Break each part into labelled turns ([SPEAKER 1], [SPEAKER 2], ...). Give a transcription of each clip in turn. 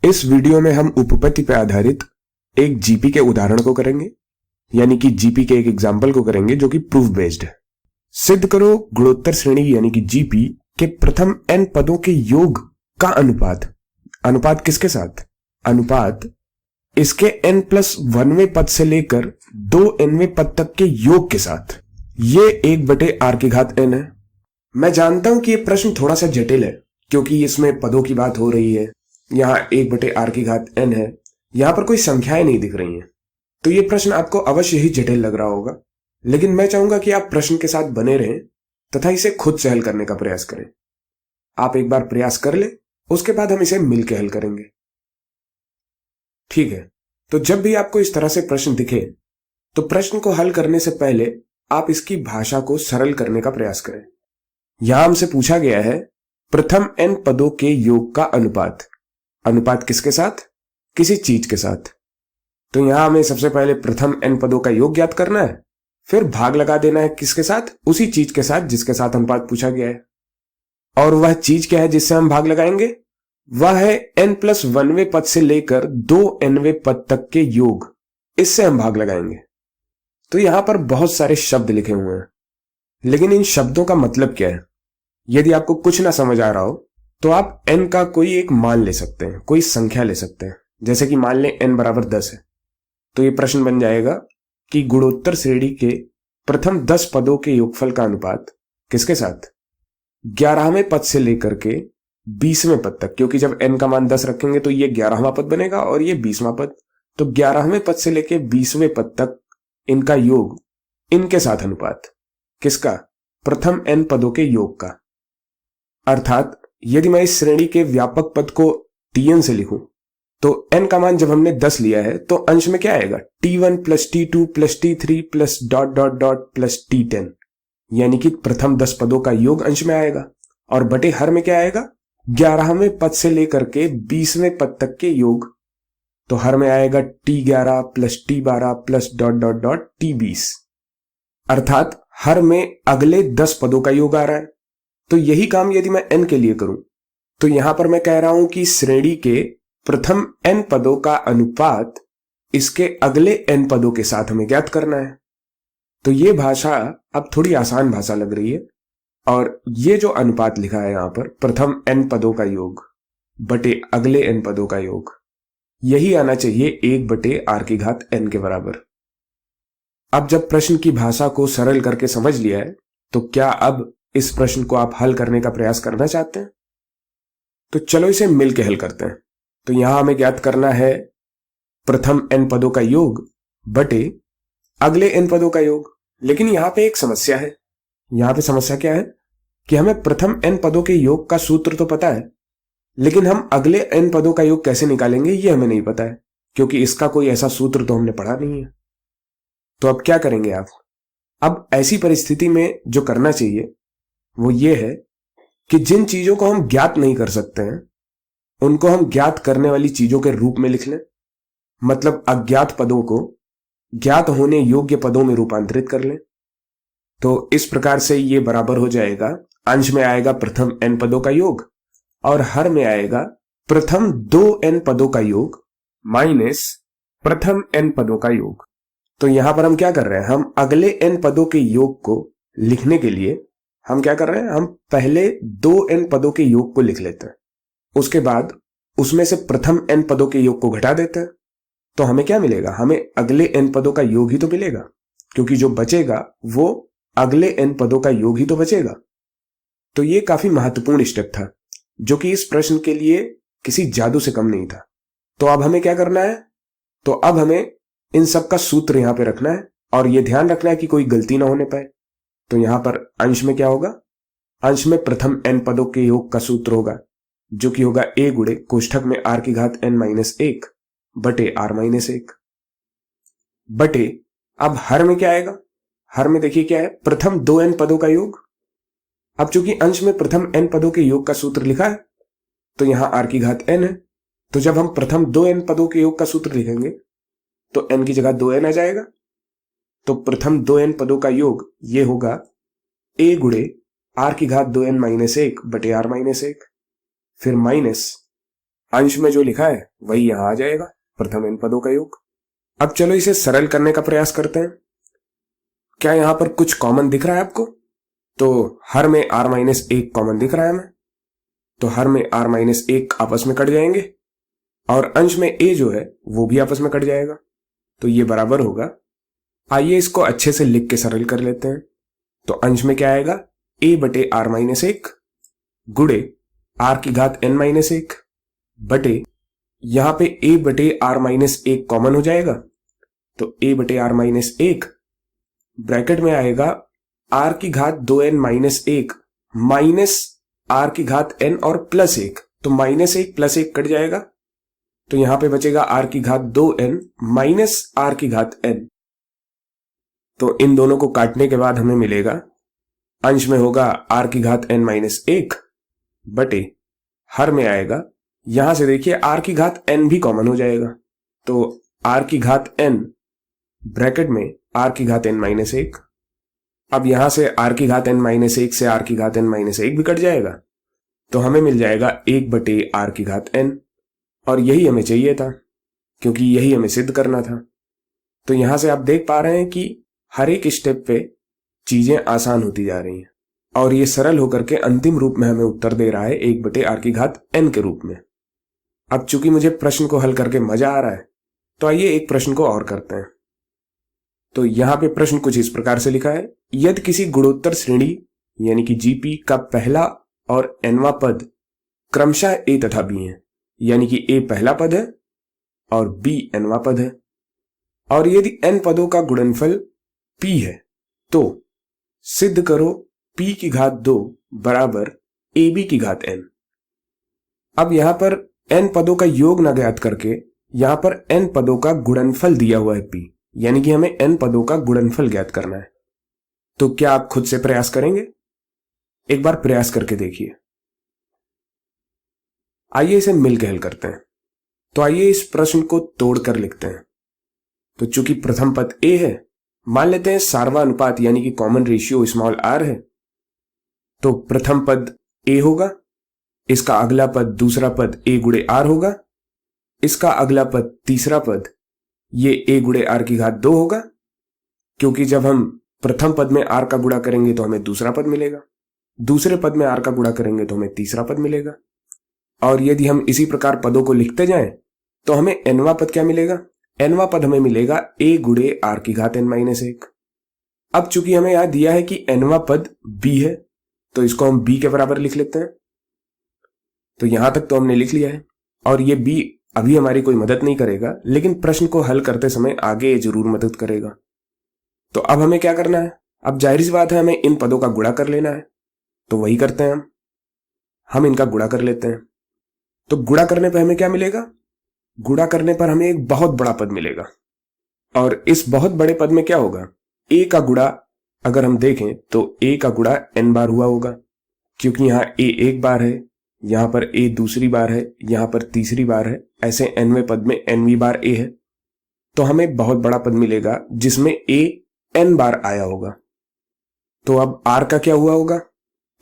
[SPEAKER 1] इस वीडियो में हम उपपत्ति पर आधारित एक जीपी के उदाहरण को करेंगे, यानी कि जीपी के एक एग्जाम्पल को करेंगे जो कि प्रूफ बेस्ड है। सिद्ध करो गुणोत्तर श्रेणी यानी कि जीपी के प्रथम n पदों के योग का अनुपात। अनुपात किसके साथ? अनुपात इसके n+1वें पद से लेकर 2nवें पद तक के योग के साथ। ये 1/r⁴n है। मैं जानता हूं कि ये प्रश्न थोड़ा सा जटिल है क्योंकि इसमें पदों की बात हो रही है। यहाँ 1/r⁴n है, यहां पर कोई संख्याएं नहीं दिख रही हैं, तो ये प्रश्न आपको अवश्य ही जटिल लग रहा होगा। लेकिन मैं चाहूंगा कि आप प्रश्न के साथ बने रहें तथा इसे खुद से हल करने का प्रयास करें। आप एक बार प्रयास कर ले, उसके बाद हम इसे मिलकर हल करेंगे। ठीक है, तो जब भी आपको इस तरह से प्रश्न दिखे तो प्रश्न को हल करने से पहले आप इसकी भाषा को सरल करने का प्रयास करें। यहां हमसे पूछा गया है प्रथम n पदों के योग का अनुपात। अनुपात किसके साथ? किसी चीज के साथ। तो यहां हमें सबसे पहले प्रथम n पदों का योग ज्ञात करना है, फिर भाग लगा देना है किसके साथ? उसी चीज के साथ जिसके साथ अनुपात पूछा गया है। और वह चीज क्या है जिससे हम भाग लगाएंगे? वह है n+1वें पद से लेकर 2nवें पद तक के योग। इससे हम भाग लगाएंगे। तो यहां पर बहुत सारे शब्द लिखे हुए हैं, लेकिन इन शब्दों का मतलब क्या है? यदि आपको कुछ ना समझ आ रहा हो तो आप n का कोई एक मान ले सकते हैं, कोई संख्या ले सकते हैं। जैसे कि मान लें n = 10 है, तो ये प्रश्न बन जाएगा कि गुणोत्तर श्रेणी के प्रथम 10 पदों के योगफल का अनुपात किसके साथ? 11वें पद से लेकर के 20वें पद तक, क्योंकि जब n का मान 10 रखेंगे तो ये 11वां पद बनेगा और ये 20वां पद। तो 11वें पद से लेकर 20वें पद तक इनका योग, इनके साथ अनुपात किसका? प्रथम n पदों के योग का। अर्थात यदि मैं इस श्रेणी के व्यापक पद को tn से लिखूं तो n का मान जब हमने 10 लिया है तो अंश में क्या आएगा? t1 + t2 + t3 + ... t10, यानी कि प्रथम 10 पदों का योग अंश में आएगा। और बटे हर में क्या आएगा? 11वें पद से लेकर के 20वें पद तक के योग। तो हर में आएगा t11 + t12 .. t20। अर्थात हर में अगले 10 पदों का योग आ रहा है। तो यही काम यदि मैं n के लिए करूं तो यहां पर मैं कह रहा हूं कि श्रेणी के प्रथम n पदों का अनुपात इसके अगले n पदों के साथ हमें ज्ञात करना है। तो ये भाषा अब थोड़ी आसान भाषा लग रही है। और ये जो अनुपात लिखा है यहां पर, प्रथम n पदों का योग बटे अगले n पदों का योग, यही आना चाहिए 1/r⁴n के बराबर। अब जब प्रश्न की भाषा को सरल करके समझ लिया है तो क्या अब इस प्रश्न को आप हल करने का प्रयास करना चाहते हैं? तो चलो इसे मिलकर हल करते हैं। तो यहां हमें ज्ञात करना है प्रथम n पदों का योग बटे अगले n पदों का योग। लेकिन यहां पे एक समस्या है। यहां पे समस्या क्या है कि हमें प्रथम n पदों के योग का सूत्र तो पता है, लेकिन हम अगले n पदों का योग कैसे निकालेंगे ये हमें नहीं पता है, क्योंकि इसका कोई ऐसा सूत्र तो हमने पढ़ा नहीं है। तो अब क्या करेंगे आप? अब ऐसी परिस्थिति में जो करना चाहिए वो ये है कि जिन चीजों को हम ज्ञात नहीं कर सकते हैं उनको हम ज्ञात करने वाली चीजों के रूप में लिख लें। मतलब अज्ञात पदों को ज्ञात होने योग्य पदों में रूपांतरित कर लें। तो इस प्रकार से ये बराबर हो जाएगा, अंश में आएगा प्रथम n पदों का योग और हर में आएगा प्रथम 2n पदों का योग माइनस प्रथम n पदों का योग। तो यहां पर हम क्या कर रहे हैं? हम अगले n पदों के योग को लिखने के लिए हम क्या कर रहे हैं? हम पहले 2n पदों के योग को लिख लेते हैं, उसके बाद उसमें से प्रथम n पदों के योग को घटा देते हैं। तो हमें क्या मिलेगा? हमें अगले n पदों का योग ही तो मिलेगा, क्योंकि जो बचेगा वो अगले n पदों का योग ही तो बचेगा। तो ये काफी महत्वपूर्ण स्टेप था जो कि इस प्रश्न के लिए किसी जादू से कम नहीं था। तो अब हमें क्या करना है? तो अब हमें इन सब का सूत्र यहां पे रखना है और यह ध्यान रखना है कि कोई गलती ना होने पाए। तो यहां पर अंश में क्या होगा? अंश में प्रथम n पदों के योग का सूत्र होगा जो कि होगा a गुणे कोष्ठक में r⁴n-1 बटे r-1 बटे। अब हर में क्या आएगा? हर में देखिए क्या है? प्रथम 2n पदों का योग। अब चूंकि अंश में प्रथम n पदों के योग का सूत्र लिखा है तो यहां r⁴n है। तो जब हम प्रथम 2n पदों के योग का सूत्र लिखेंगे तो n की जगह 2n आ जाएगा। तो प्रथम 2n पदों का योग ये होगा a गुणे r⁴2n-1 बटे r-1, फिर माइनस अंश में जो लिखा है वही यहां आ जाएगा, प्रथम n पदों का योग। अब चलो इसे सरल करने का प्रयास करते हैं। क्या यहां पर कुछ कॉमन दिख रहा है आपको? तो हर में r-1 कॉमन दिख रहा है हमें, तो हर में r-1 आपस में कट जाएंगे और अंश में a जो है वो भी आपस में कट जाएगा, तो ये बराबर होगा। आइए इसको अच्छे से लिख के सरल कर लेते हैं। तो अंश में क्या आएगा, a बटे r-1 गुणे r⁻n-1 बटे, यहां पे a बटे r-1 कॉमन हो जाएगा, तो a बटे r-1 ब्रैकेट में आएगा r⁻2n-1 माइनस r⁻n और प्लस 1, तो -1 प्लस 1 कट जाएगा, तो यहां पे बचेगा r⁻2n माइनस r⁻n। तो इन दोनों को काटने के बाद हमें मिलेगा, अंश में होगा r⁻n-1 बटे, हर में आएगा, यहां से देखिए r⁻n भी कॉमन हो जाएगा, तो r⁻n ब्रैकेट में r⁻n-1। अब यहां से r⁻n-1 से r⁻n-1 भी कट जाएगा, तो हमें मिल जाएगा 1 बटे r⁻n, और यही हमें चाहिए था क्योंकि यही हमें सिद्ध करना था। तो यहां से आप देख पा रहे हैं कि हर एक स्टेप पे चीजें आसान होती जा रही हैं और ये सरल होकर के अंतिम रूप में हमें उत्तर दे रहा है 1 बटे r⁻n के रूप में। अब चूंकि मुझे प्रश्न को हल करके मजा आ रहा है, तो आइए एक प्रश्न को और करते हैं। तो यहां पे प्रश्न कुछ इस प्रकार से लिखा है, यदि किसी गुणोत्तर श्रेणी यानी कि जीपी का पहला और nवां पद क्रमशः a तथा b है, यानी कि a पहला पद है और b nवां पद है, और यदि n पदों का गुणनफल p है, तो सिद्ध करो p⁻2 बराबर ab⁻n। अब यहां पर n पदों का योग न ज्ञात करके यहां पर n पदों का गुणनफल दिया हुआ है p, यानी कि हमें n पदों का गुणनफल ज्ञात करना है। तो क्या आप खुद से प्रयास करेंगे? एक बार प्रयास करके देखिए। आइए इसे मिलकर हल करते हैं। तो आइए इस प्रश्न को तोड़कर लिखते हैं। तो चूंकि प्रथम पद a है, मान लेते हैं सार्वनुपात यानी कि कॉमन रेशियो स्मॉल r है, तो प्रथम पद a होगा, इसका अगला पद दूसरा पद a गुणे r होगा, इसका अगला पद तीसरा पद ये a गुणे r⁻2 होगा, क्योंकि जब हम प्रथम पद में r का गुणा करेंगे तो हमें दूसरा पद मिलेगा, दूसरे पद में r का गुणा करेंगे तो हमें तीसरा पद मिलेगा, और यदि हम इसी प्रकार पदों को लिखते जाएं तो हमें nवां पद क्या मिलेगा, nवां पद हमें मिलेगा a गुणे r⁻n-1। अब चूंकि हमें यहां दिया है कि nवां पद b है, तो इसको हम b के बराबर लिख लेते हैं। तो यहां तक तो हमने लिख लिया है, और ये b अभी हमारी कोई मदद नहीं करेगा, लेकिन प्रश्न को हल करते समय आगे जरूर मदद करेगा। तो अब हमें क्या करना है, अब जाहिर सी बात है हमें इन पदों का गुणा कर लेना है, तो वही करते हैं हम इनका गुणा कर लेते हैं। तो गुणा करने पर हमें क्या मिलेगा, गुणा करने पर हमें एक बहुत बड़ा पद मिलेगा, और इस बहुत बड़े पद में क्या होगा, a का गुणा अगर हम देखें तो a का गुणा n बार हुआ होगा, क्योंकि यहां a एक बार है, यहां पर a दूसरी बार है, यहां पर तीसरी बार है, ऐसे nवें पद में nवीं बार a है, तो हमें बहुत बड़ा पद मिलेगा जिसमें a n बार आया होगा। तो अब r का क्या हुआ होगा,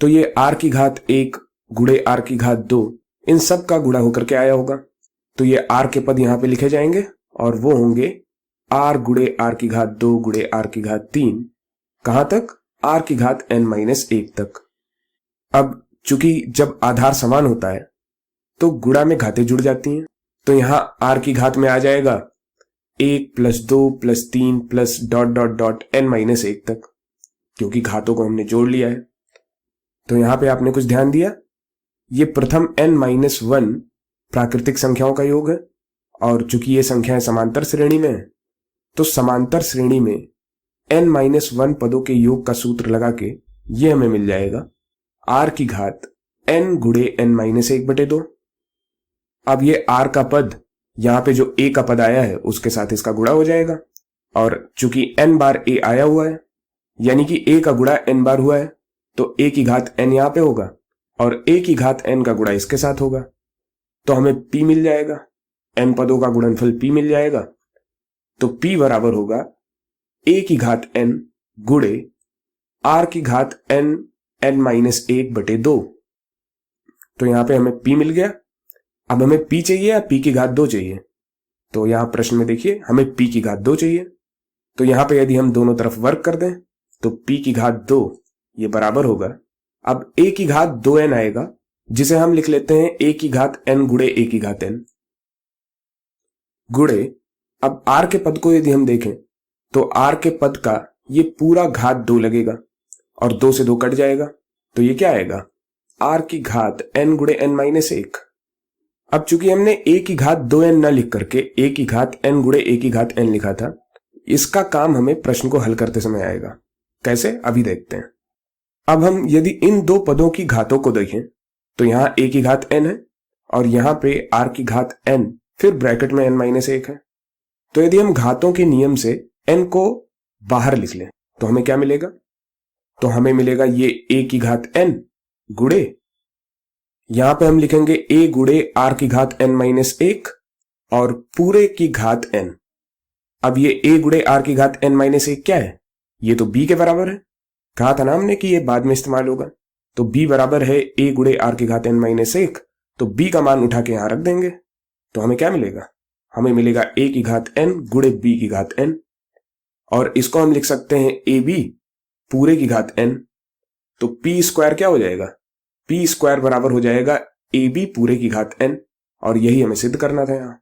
[SPEAKER 1] तो ये r⁻1 गुणे r⁻2 इन सब का गुणा होकर के आया होगा, तो ये r के पद यहां पे लिखे जाएंगे और वो होंगे r गुणे r⁻2 गुणे r⁻3, कहां तक, r⁻n-1 तक। अब चूंकि जब आधार समान होता है तो गुणा में घातें जुड़ जाती हैं, तो यहां r की घात में आ जाएगा 1 + 2 + 3 + ... n-1 तक, क्योंकि घातों को हमने जोड़ लिया है। तो यहां पे आपने कुछ ध्यान दिया, ये प्रथम n-1 प्राकृतिक संख्याओं का योग है, और चूंकि ये संख्याएं समांतर श्रेणी में है, तो समांतर श्रेणी में n-1 पदों के योग का सूत्र लगा के ये हमें मिल जाएगा r⁻n गुणे n-1/2। अब ये r का पद यहां पे जो a का पद आया है उसके साथ इसका गुणा हो जाएगा, और चूंकि n बार a आया हुआ है यानी कि a का गुणा n बार हुआ है, तो a की घात n यहां पे होगा और a की घात n का गुणा इसके साथ होगा, तो हमें p मिल जाएगा, n पदों का गुणनफल p मिल जाएगा। तो p बराबर होगा a की घात n गुणे r की घात n-1/2। तो यहां पे हमें p मिल गया। अब हमें p चाहिए या p की घात 2 चाहिए? तो यहां प्रश्न में देखिए हमें p की घात 2 चाहिए। तो यहां पे यदि हम दोनों तरफ वर्क कर दें तो p की घात 2 ये बराबर होगा, अब a की घात 2n आएगा, जिसे हम लिख लेते हैं a की घात n गुणे a की घात n गुणे, अब r के पद को यदि हम देखें तो r के पद का ये पूरा घात 2 लगेगा और 2 से 2 कट जाएगा, तो ये क्या आएगा, r की घात n गुणे n माइनस 1। अब चूंकि हमने a की घात 2n न लिख करके a की घात n गुणे a की घात n लिखा था, इसका काम हमें प्रश्न को हल करते समय आएगा। कैसे, अभी देखते हैं। अब हम यदि इन दो पदों की घातों को देखें तो यहां a की घात n है और यहां पे r की घात n, फिर ब्रैकेट में n माइनस 1 है। तो यदि हम घातों के नियम से n को बाहर लिख लें तो हमें क्या मिलेगा, तो हमें मिलेगा ये a की घात n गुणे, यहां पे हम लिखेंगे a गुणे r की घात n माइनस 1 और पूरे की घात n। अब ये a गुणे r की घात n माइनस 1 क्या है, ये तो b के बराबर है। कहा था ना हमने कि ये बाद में इस्तेमाल होगा। तो b बराबर है a गुणे r की घात n माइनस 1, तो b का मान उठा के यहां रख देंगे। तो हमें क्या मिलेगा, हमें मिलेगा a की घात n गुणे b की घात n, और इसको हम लिख सकते हैं ab पूरे की घात n। तो p स्क्वायर क्या हो जाएगा, p स्क्वायर बराबर हो जाएगा ab पूरे की घात n, और यही हमें सिद्ध करना था यहां।